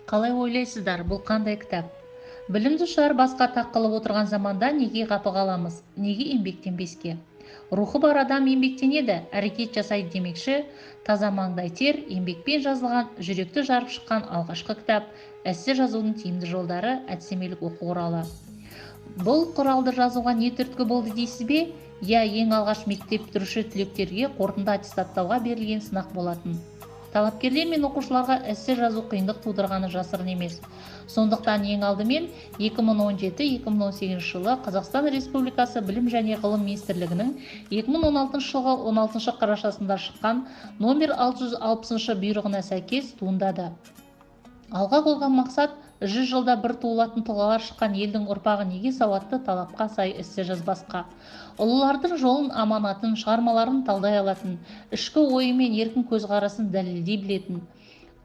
Қалай ойлайсыздар, бұл қандай кітап? Білімді ұшар басқа тақ қылып отырған заманда неге қапы қаламыз? Неге еңбектенбеске? Рухы бар адам еңбектенеді, әрекет жасайды демекші, таза маңдай тер, еңбекпен жазылған, жүректі жарып шыққан алғашқы кітап, эссе жазудың тиімді жолдары, әдістемелік оқу құралы. Бұл құралды жазуға не түрткі болды дейсіз бе? Ең алғаш мектеп бітіруші түлектерге қорытынды аттестаттауға берілген сынақ болатын. Талапкерлер мен оқушыларға эссе жазу қиындық тудырғаны жасырын емес. Сондықтан ең алдымен 2017-2018 жылы Қазақстан Республикасы Білім және Ғылым Министрлігінің 2016 жылғы 16 қарашасында шыққан номер 660 бұйрығына сәйкес туындады. Алға қойған мақсат 100 жылда бір туылатын тұлғалар шыққан елдің ұрпағы неге сауатты, талапқа сай эссе жазбасқа? Ұлылардың жолын, аманатын, шығармаларын талдай алатын, ішкі ойы мен еркін көзқарасын дәлелдей білетін,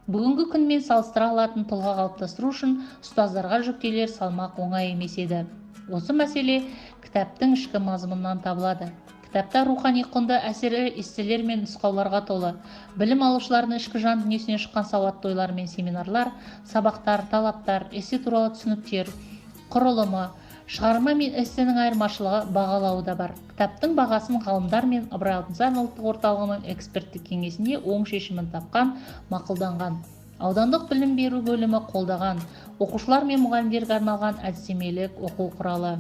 бүгінгі күнмен салыстыра алатын тұлға қалыптастыру үшін ұстаздарға жүктелер салмақ оңай емес еді. Осы мәселе кітаптың ішкі мазмұнынан табылады. Кітапта рухани құнды әсерлі эсселер мен нұсқауларға толы, білім алушылардың ішкі жан дүниесінен шыққан сауатты ойлар мен семинарлар, сабақтар, талаптар, эссе туралы түсініктер, құрылымы, шығарма мен эссенің айырмашылығы, бағалауы да бар. Кітаптың бағасын ғалымдар мен Ыбырай Алтынсарин ұлттық орталығының эксперттік кеңесінде оң шешімін тапқан, мақұлданған. Аудандық білім беру бөлімі қолдаған, оқушылар мен мұғалімдерге арналған әдістемелік оқу құралы.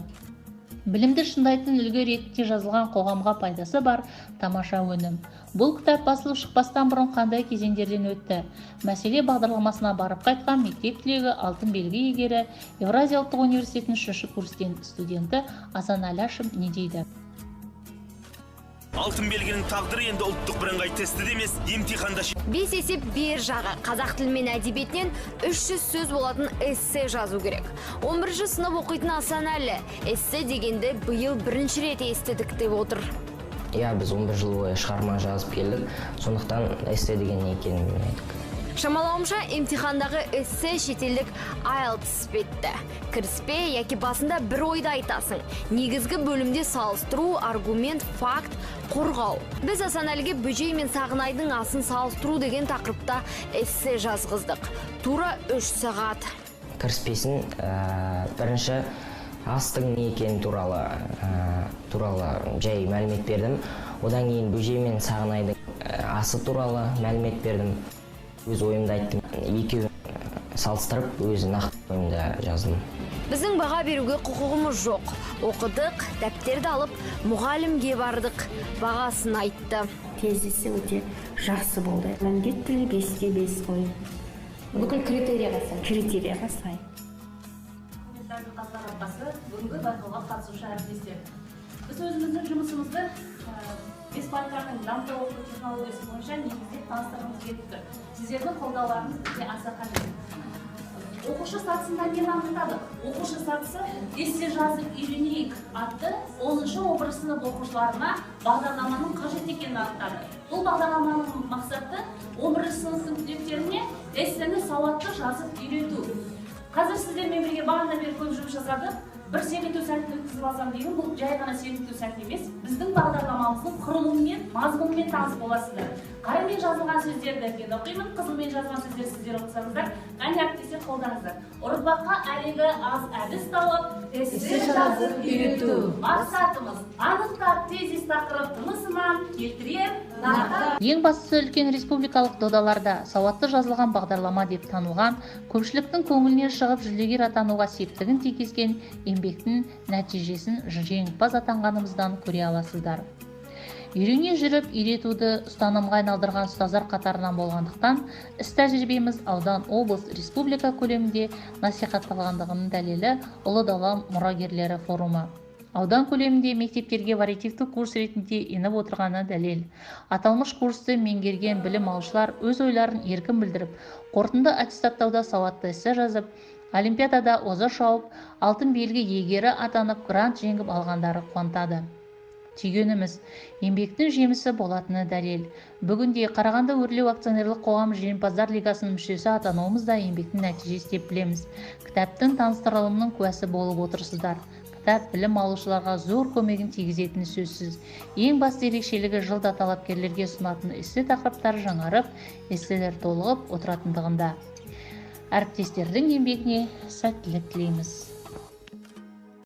Білімді шыңдайтын үлгі ретінде жазылған, қоғамға пайдасы бар тамаша өнім. Бұл кітап басылып шықпастан бұрын қандай кезеңдерден өтті? Мәселе бағдарламасына барып қайтқан мектеп түлегі, алтын белгі иегері, Еуразия ұлттық университетінің 3-ші курстен студенті Асан Алашев не дейді? Алтын белгінің тағдыры енді ұлттық бірыңғай тестіде емес, емтиханда. 5 есеп бер жағы. Қазақ тілі мен әдебиетінен 300 сөз болатын эссе жазу керек. 11-ші сынып оқитын Асан Әлі эссе дегенді биыл бірінші рет естідік деп отыр. Біз 11 жыл бойы шығарма жазып келдік, сондықтан эссе деген не екенін білмедік. Шамалауымша, емтихандағы эссе шетелдік IELTS бетті. Кіріспе, яки басында бір ойды айтасың. Негізгі бөлімде салыстыру, аргумент, факт, қорғау. Біз Асан Әліге Бөжей мен Сағынайдың асын салыстыру деген тақырыпта эссе жазғыздық. Тура 3 сағат. Кіріспесін бірінші астың не екені туралы жай мәлімет бердім. Одан кейін Бөжей мен Сағынайдың асы туралы мәлімет бердім. Өз ойымды айттым. Екеуін салыстырып, өзі нақты ойымды жаздым. Біздің баға беруге құқығымыз жоқ. Оқыдық, дәптерді алып, мұғалімге бардық, бағасын айтты. Кездесі өте жақсы болды. Мәлімет тілі 5-ке 5 қой. Бүкіл критерияға сай. Критерияға сай. Бүгінгі байқауға қатысушы әріптестер. Біз өзіміздің жұмысымызды беспалықтардың дамыту оқу технологиясы бойынша негізде таныстырғымыз келіп тұр. Сіздердің қолдауларыңыз бізге аса қажет. Оқушы сатысында нені анықтадық? Оқушы сатысы эссе жазып үйренейік атты 10-11 сынып оқушыларына бағдарламаның қажет екенін анықтады. Бұл бағдарламаның мақсаты 11 сыныптың түлектеріне эссені сауатты жазып үйрету. Қазір сіздермен бірге бағана бері көп жұмыс жасадық. Бір сергіту сәтін өткізіп алсам деймін, бұл жай ғана сергіту сәт емес, біздің бағдарламамыздың құрылымымен, мазмұнымен таныс боласыздар. Қарамен жазылған сөздерді мен оқимын, қызылмен жазылған сөздер сіздер оқысаңыздар, қане әріптестер қолдаңыздар. Ұрпаққа әлегі аз әдіс тауып, эссе жазып үйрету. Мақсатымыз анықтап тезис тақырып тынысынан келтірер, нақты. Ең бастысы үлкен республикалық додаларда сауатты жазылған бағдарлама деп танылған, көпшіліктің көңілінен шығып жүлдегер атануға септігін тигізген еңбектің нәтижесін жеңімпаз атанғанымыздан көре аласыздар. Үйрене жүріп үйретуді ұстанымға айналдырған ұстаздар қатарынан болғандықтан, іс тәжірибеміз аудан, облыс, республика көлемінде насихатталғандығының дәлелі Ұлы Дала мұрагерлері форумы. Аудан көлемінде мектептерге вариативті курс ретінде еніп отырғаны дәлел. Аталмыш курсты меңгерген білім алушылар өз ойларын еркін білдіріп, қорытынды аттестаттауда сауатты эссе жазып, олимпиадада оза шауып, алтын белгі иегері атанып, грант жеңіп алғандары қуантады. Түйгеніміз, еңбектің жемісі болатыны дәлел. Бүгінде Қарағанды өрлеу акционерлік қоғамы жеңімпаздар лигасының мүшесі атануымыз да еңбектің нәтижесі деп білеміз. Кітаптың таныстырылымының куәсі болып отырсыздар. Кітап білім алушыларға зор көмегін тигізетіні сөзсіз. Ең басты ерекшелігі жылда талапкерлерге ұсынатын эссе тақырыптары жаңарып, эсселер толығып отыратындығында. әріптестердің еңбегіне сәттілік тілейміз.